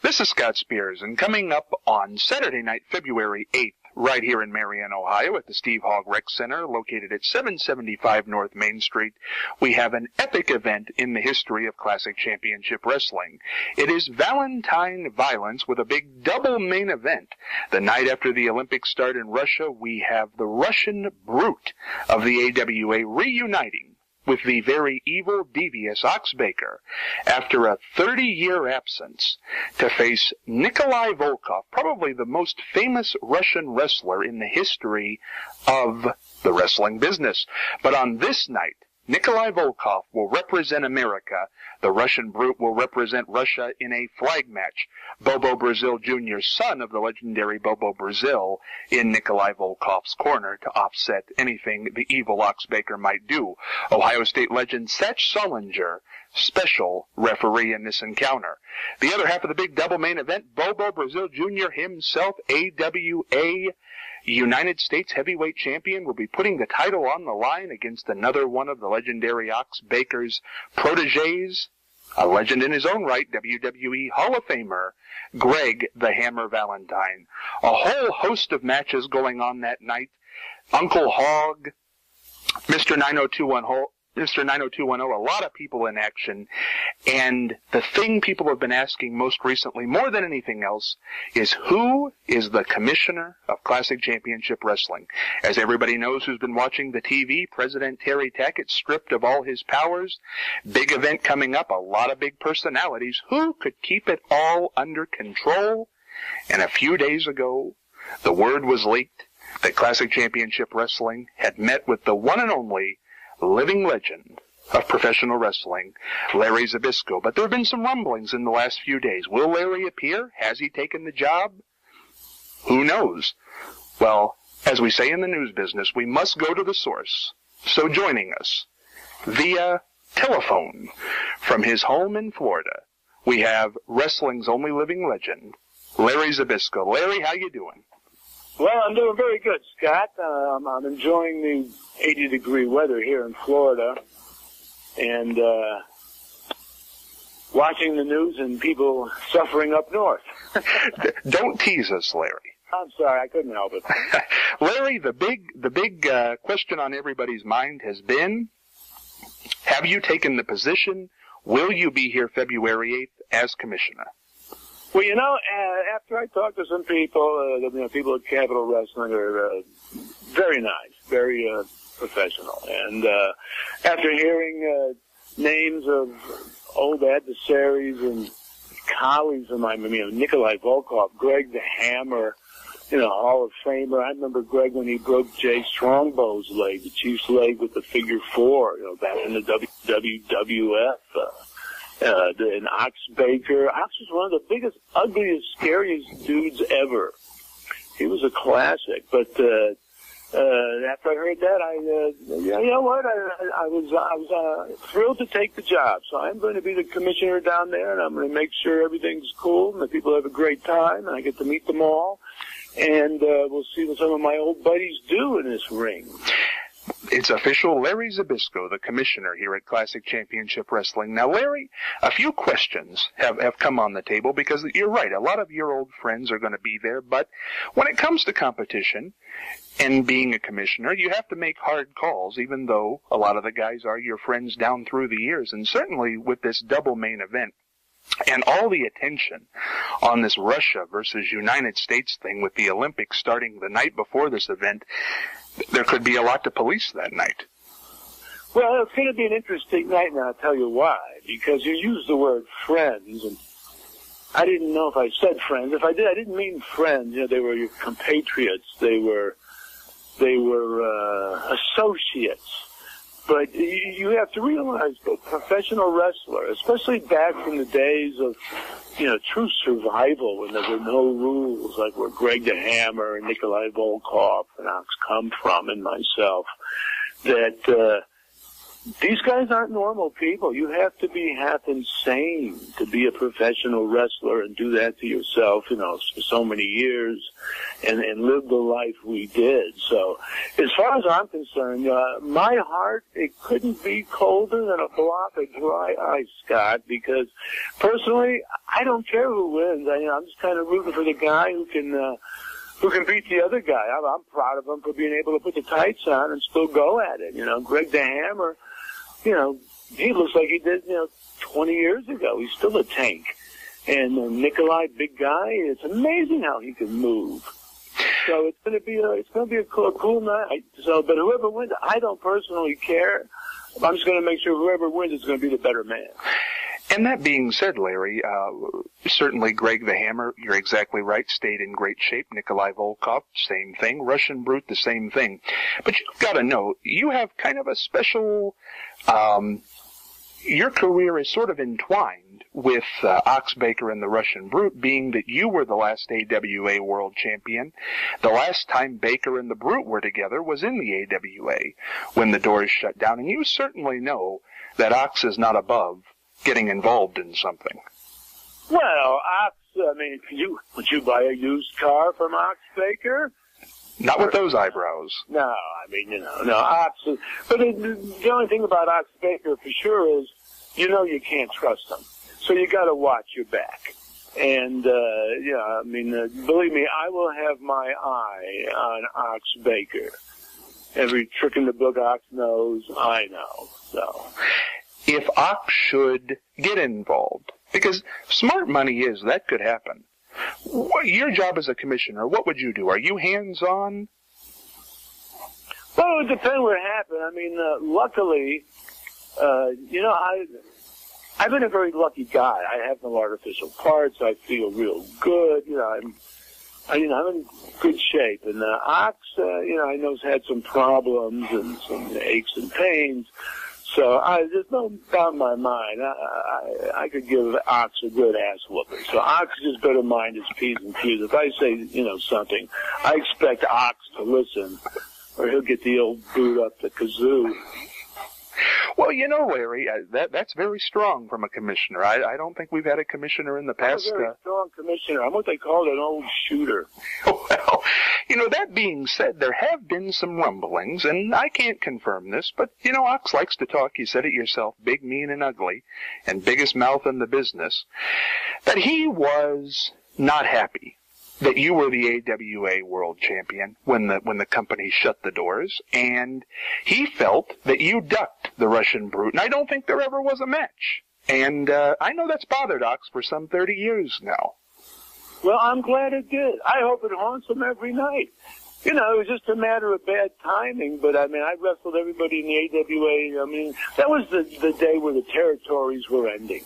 This is Scott Spears, and coming up on Saturday night, February 8th, right here in Marion, Ohio, at the Steve Hogg Rec Center, located at 775 North Main Street, we have an epic event in the history of Classic Championship Wrestling. It is Valentine Violence with a big double main event. The night after the Olympics start in Russia, we have the Russian Brute of the AWA reuniting with the very evil, devious Ox Baker after a 30-year absence to face Nikolai Volkov, probably the most famous Russian wrestler in the history of the wrestling business. But on this night, Nikolai Volkov will represent America. The Russian Brute will represent Russia in a flag match. Bobo Brazil Jr., son of the legendary Bobo Brazil, in Nikolai Volkov's corner to offset anything the evil Ox Baker might do. Ohio State legend Satch Solinger, special referee in this encounter. The other half of the big double main event, Bobo Brazil Jr. himself, AWA United States heavyweight champion, will be putting the title on the line against another one of the legendary Ox Baker's proteges, a legend in his own right, WWE Hall of Famer, Greg the Hammer Valentine. A whole host of matches going on that night. Uncle Hogg, Mr. 90210, a lot of people in action. And the thing people have been asking most recently, more than anything else, is who is the commissioner of Classic Championship Wrestling? As everybody knows who's been watching the TV, President Terry Tackett stripped of all his powers. Big event coming up, a lot of big personalities. Who could keep it all under control? And a few days ago, the word was leaked that Classic Championship Wrestling had met with the one and only living legend of professional wrestling, Larry Zbyszko. But there have been some rumblings in the last few days. Will Larry appear? Has he taken the job? Who knows? Well, as we say in the news business, we must go to the source. So joining us via telephone from his home in Florida, we have wrestling's only living legend, Larry Zbyszko. Larry, how you doing? Well, I'm doing very good, Scott. I'm enjoying the 80-degree weather here in Florida and watching the news and people suffering up north. Don't tease us, Larry. I'm sorry, I couldn't help it. Larry, the big question on everybody's mind has been, have you taken the position? Will you be here February 8th as commissioner? Well, after I talked to some people, people at Capital Wrestling are very nice, very professional. And after hearing names of old adversaries and colleagues of mine, Nikolai Volkov, Greg the Hammer, Hall of Famer. I remember Greg when he broke Jay Strongbow's leg, the Chief's leg with the figure 4, back in the WWF. And Ox Baker. Ox was one of the biggest, ugliest, scariest dudes ever. He was a classic. But after I heard that, I was thrilled to take the job. So I'm going to be the commissioner down there, and I'm going to make sure everything's cool and the people have a great time, and I get to meet them all. And we'll see what some of my old buddies do in this ring. It's official. Larry Zbyszko, the commissioner here at Classic Championship Wrestling. Now, Larry, a few questions have come on the table because you're right. A lot of your old friends are going to be there. But when it comes to competition and being a commissioner, you have to make hard calls, even though a lot of the guys are your friends down through the years. And certainly with this double main event and all the attention on this Russia versus United States thing with the Olympics starting the night before this event, there could be a lot to police that night. Well, it's going to be an interesting night, and I'll tell you why. Because you used the word friends, and I didn't know if I said friends. If I did, I didn't mean friends. They were your compatriots. They were associates. But you have to realize that professional wrestler, especially back in the days of, true survival when there were no rules, like where Greg the Hammer and Nikolai Volkov and Ox come from and myself, that these guys aren't normal people. You have to be half insane to be a professional wrestler and do that to yourself, for so many years and live the life we did. So as far as I'm concerned, my heart, it couldn't be colder than a block of dry ice, Scott, because personally, I don't care who wins. I'm just kind of rooting for the guy who can beat the other guy. I'm proud of him for being able to put the tights on and still go at it. Greg the Hammer, he looks like he did, 20 years ago. He's still a tank. And Nikolai, big guy, it's amazing how he can move. So it's going to be a cool night. So, but whoever wins, I don't personally care. I'm just going to make sure whoever wins is going to be the better man. And that being said, Larry, certainly Greg the Hammer, you're exactly right, stayed in great shape. Nikolai Volkov, same thing. Russian Brute, the same thing. But you've got to know, you have kind of a special, your career is sort of entwined with Ox Baker and the Russian Brute, being that you were the last AWA World Champion. The last time Baker and the Brute were together was in the AWA when the doors shut down. And you certainly know that Ox is not above getting involved in something. Well, Ox, would you buy a used car from Ox Baker? Not with those eyebrows. No, no, Ox. But the only thing about Ox Baker for sure is, you can't trust him. So you got to watch your back. And, believe me, I will have my eye on Ox Baker. Every trick in the book Ox knows, I know. So, if Ox should get involved, because smart money is, that could happen. Your job as a commissioner, what would you do? Are you hands-on? Well, it would depend what happened. Luckily, I've been a very lucky guy. I have no artificial parts. I feel real good. I'm in good shape. And Ox, I know has had some problems and some aches and pains. So there's no doubt in my mind. I could give Ox a good ass whooping. So Ox just better mind his P's and Q's. If I say, something, I expect Ox to listen, or he'll get the old boot up the kazoo. Well, Larry, that's very strong from a commissioner. I don't think we've had a commissioner in the past. I'm a very strong commissioner. I'm what they call an old shooter. Well, that being said, there have been some rumblings, and I can't confirm this, but, Ox likes to talk, you said it yourself, big, mean, and ugly, and biggest mouth in the business, that he was not happy that you were the AWA World Champion when the company shut the doors, and he felt that you ducked the Russian Brute, and I don't think there ever was a match. And I know that's bothered Ox for some 30 years now. Well, I'm glad it did. I hope it haunts him every night. It was just a matter of bad timing, but I wrestled everybody in the AWA. That was the day where the territories were ending.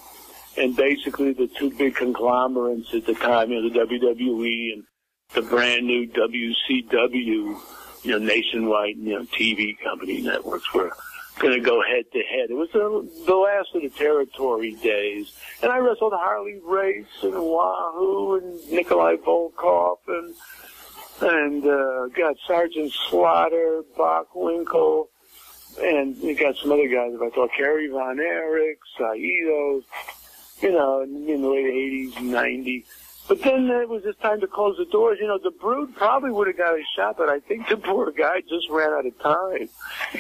And basically the two big conglomerates at the time, the WWE and the brand new WCW, nationwide, TV company networks were going to go head to head. It was the last of the territory days. And I wrestled Harley Race and Wahoo and Nikolai Volkov and got Sergeant Slaughter, Bockwinkel, and you got some other guys. If I thought Kerry Von Erich, Saito, in the late 80s and 90s. But then it was just time to close the doors. The Brood probably would have got a shot, but I think the poor guy just ran out of time.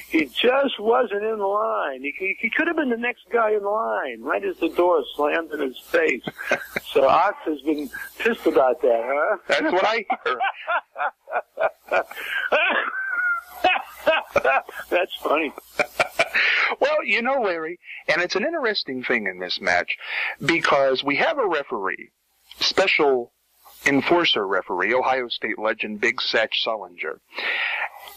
He just wasn't in line. He could have been the next guy in line, right as the door slammed in his face. So Ox has been pissed about that, huh? That's what I hear. That's funny. Well, Larry, and it's an interesting thing in this match, because we have a referee, special enforcer referee, Ohio State legend Big Satch Sullinger.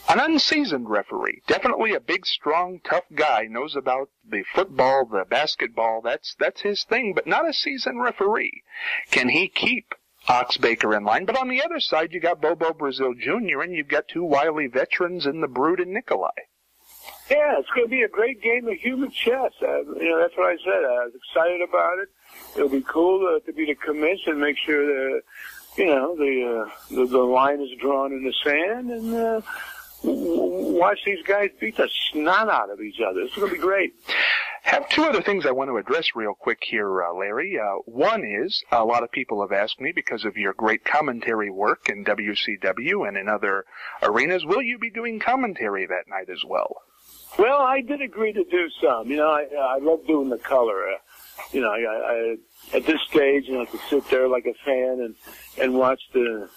An unseasoned referee, definitely a big, strong, tough guy, knows about the football, the basketball, that's his thing, but not a seasoned referee. Can he keep Ox Baker in line? But on the other side, you got Bobo Brazil Jr., and you've got two wily veterans in the Brood and Nikolai. Yeah, it's going to be a great game of human chess. That's what I said. I was excited about it. It'll be cool to be the commission, make sure that, the line is drawn in the sand, and watch these guys beat the snot out of each other. It's going to be great. Have two other things I want to address real quick here, Larry. One is, a lot of people have asked me, because of your great commentary work in WCW and in other arenas, will you be doing commentary that night as well? Well, I did agree to do some. I love doing the color. I at this stage, to sit there like a fan and watch the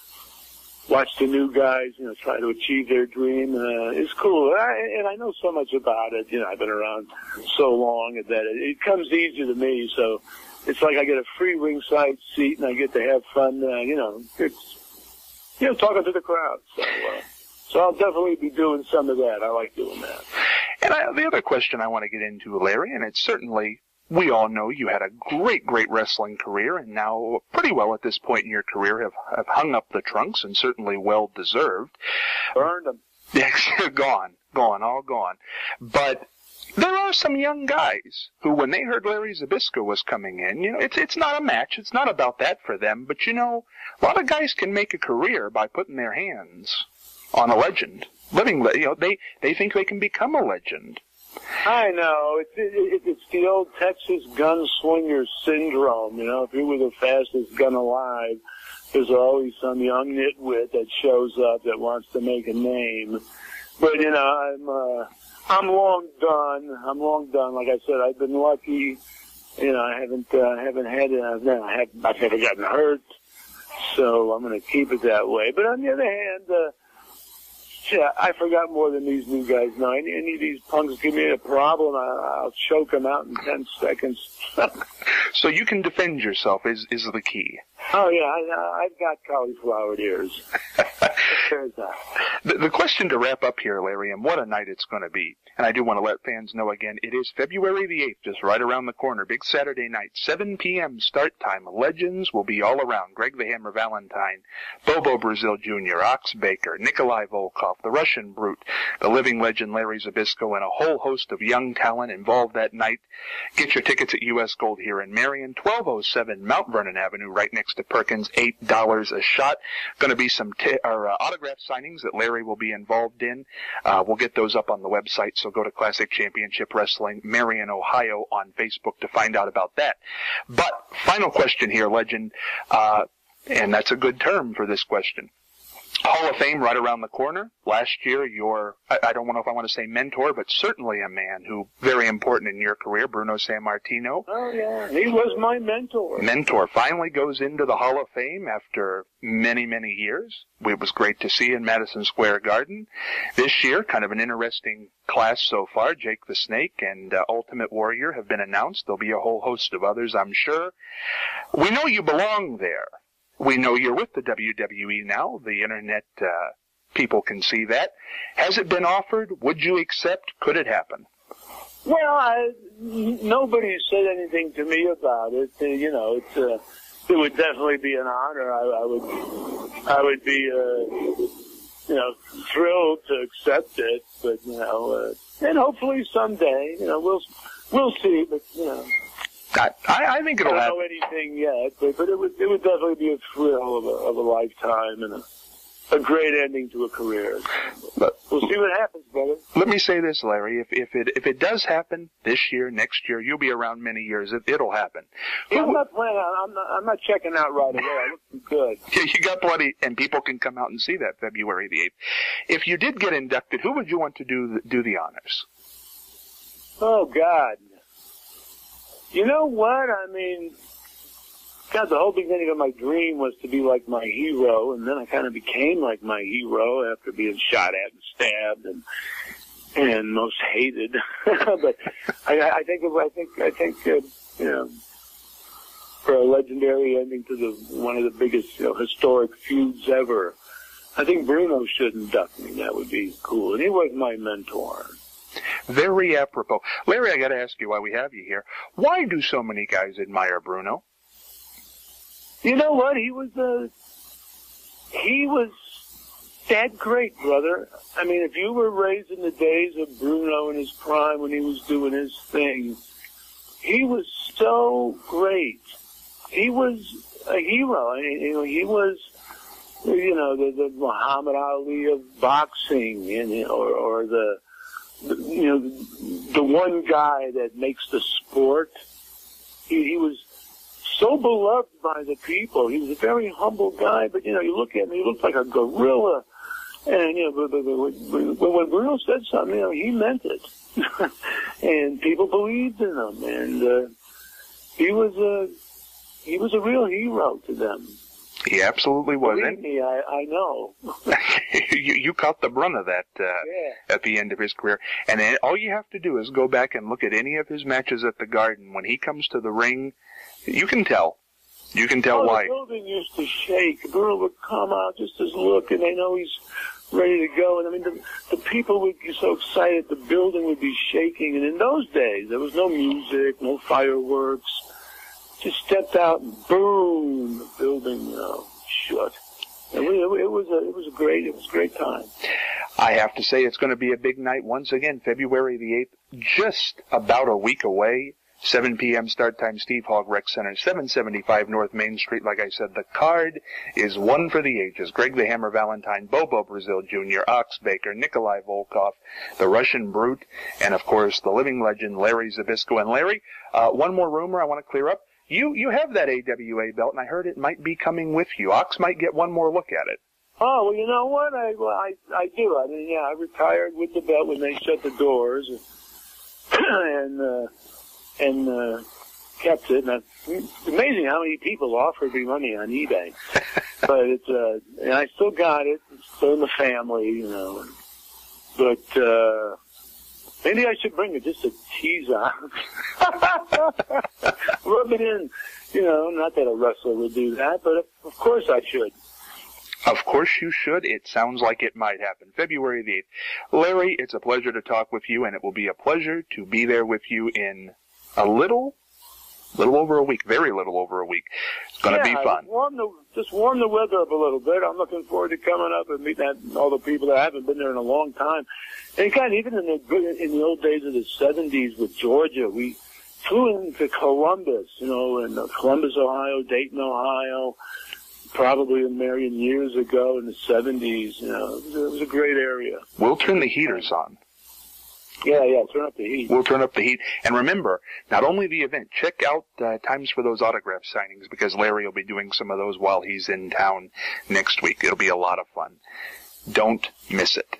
new guys, try to achieve their dream. It's cool. And I know so much about it. I've been around so long that it comes easy to me. So it's like I get a free ringside seat and I get to have fun, it's, talking to the crowd. So I'll definitely be doing some of that. I like doing that. And the other question I want to get into, Larry, and it's certainly, we all know you had a great, great wrestling career, and now pretty well at this point in your career have hung up the trunks, and certainly well deserved. Burned them. All gone. But there are some young guys who, when they heard Larry Zbyszko was coming in, it's not a match, it's not about that for them, but a lot of guys can make a career by putting their hands on a legend. They think they can become a legend. I know. It's the old Texas gunslinger syndrome. If you were the fastest gun alive, there's always some young nitwit that shows up that wants to make a name. But I'm long done. Like I said, I've been lucky. I haven't I've never gotten hurt, so I'm going to keep it that way. But on the other hand, I forgot more than these new guys know. Any of these punks give me a problem, I'll choke them out in 10 seconds. So you can defend yourself is the key. Oh, yeah, I've got cauliflower ears. There's that. The question to wrap up here, Larry, and what a night it's going to be, and I do want to let fans know again, it is February the 8th, just right around the corner, big Saturday night, 7 p.m. start time. Legends will be all around. Greg the Hammer Valentine, Bobo Brazil Jr., Ox Baker, Nikolai Volkov, the Russian Brute, the living legend Larry Zbyszko, and a whole host of young talent involved that night. Get your tickets at U.S. Gold here in Marion, 1207 Mount Vernon Avenue, right next to Perkins, $8 a shot. Going to be some autograph signings that Larry will be involved in. We'll get those up on the website, so go to Classic Championship Wrestling, Marion, Ohio on Facebook to find out about that. But final question here, legend, and that's a good term for this question. Hall of Fame right around the corner. Last year, I don't know if I want to say mentor, but certainly a man who very important in your career, Bruno Sammartino. Oh, yeah. He was my mentor. Mentor finally goes into the Hall of Fame after many, many years. It was great to see in Madison Square Garden. This year, kind of an interesting class so far. Jake the Snake and Ultimate Warrior have been announced. There'll be a whole host of others, I'm sure. We know you belong there. We know you're with the WWE now. The internet people can see that. Has it been offered? Would you accept? Could it happen? Well, nobody said anything to me about it. It would definitely be an honor. I would be thrilled to accept it. But and hopefully someday, we'll see. But I think it'll happen. I don't know anything yet, but it would definitely be a thrill of a lifetime and a great ending to a career. But we'll see what happens, brother. Let me say this, Larry. If it does happen this year, next year, you'll be around many years. It'll happen. Yeah, I'm not planning. I'm not checking out right away. I look good. Yeah, you got plenty, and people can come out and see that February the 8th. If you did get inducted, who would you want to do the honors? Oh God. You know what? I mean, God, the whole beginning of my dream was to be like my hero, and then I kind of became like my hero after being shot at and stabbed and most hated. But I think for a legendary ending to one of the biggest historic feuds ever, I think Bruno should induct me. That would be cool, and he was my mentor. Very apropos. Larry, I got to ask you while we have you here, why do so many guys admire Bruno? You know what? He was that great, brother. I mean, if you were raised in the days of Bruno in his prime when he was doing his thing, he was so great. He was a hero. He was the Muhammad Ali of boxing, and or the one guy that makes the sport. He was so beloved by the people. He was a very humble guy, but you look at him, he looked like a gorilla. And when Bruno said something, he meant it, and people believed in him, and he was a real hero to them. He absolutely was. Believe me, I know. you caught the brunt of that at the end of his career. And then all you have to do is go back and look at any of his matches at the Garden. When he comes to the ring, you can tell. You can tell why. The building used to shake. Bruno would come out, just his look, and they know he's ready to go. And I mean, the people would be so excited, the building would be shaking. And in those days, there was no music, no fireworks. Just stepped out and boom, the building shut. And it was a great time. I have to say it's going to be a big night once again, February the 8th, just about a week away. 7 p.m. start time, Steve Hogg Rec Center, 775 North Main Street. Like I said, the card is one for the ages. Greg the Hammer Valentine, Bobo Brazil Jr., Ox Baker, Nikolai Volkov, the Russian Brute, and of course the living legend Larry Zbyszko. And Larry, one more rumor I want to clear up. You have that AWA belt, and I heard it might be coming with you. Ox might get one more look at it. Oh, well, you know what? I do. I mean, I retired with the belt when they shut the doors, and kept it. And it's amazing how many people offered me money on eBay. But and I still got it. It's still in the family, But maybe I should bring it just to tease on. Rub it in, not that a wrestler would do that, but of course I should. Of course you should. It sounds like it might happen. February the 8th. Larry, it's a pleasure to talk with you, and it will be a pleasure to be there with you in a little over a week, very little over a week. It's going to be fun. Just warm the weather up a little bit. I'm looking forward to coming up and meeting all the people that haven't been there in a long time. And kind of even in the old days of the 70s with Georgia, we flew into Columbus, in Columbus, Ohio, Dayton, Ohio, probably in Marion years ago in the 70s. It was a great area. We'll turn the heaters on. Yeah, turn up the heat. We'll turn up the heat. And remember, not only the event, check out times for those autograph signings, because Larry will be doing some of those while he's in town next week. It'll be a lot of fun. Don't miss it.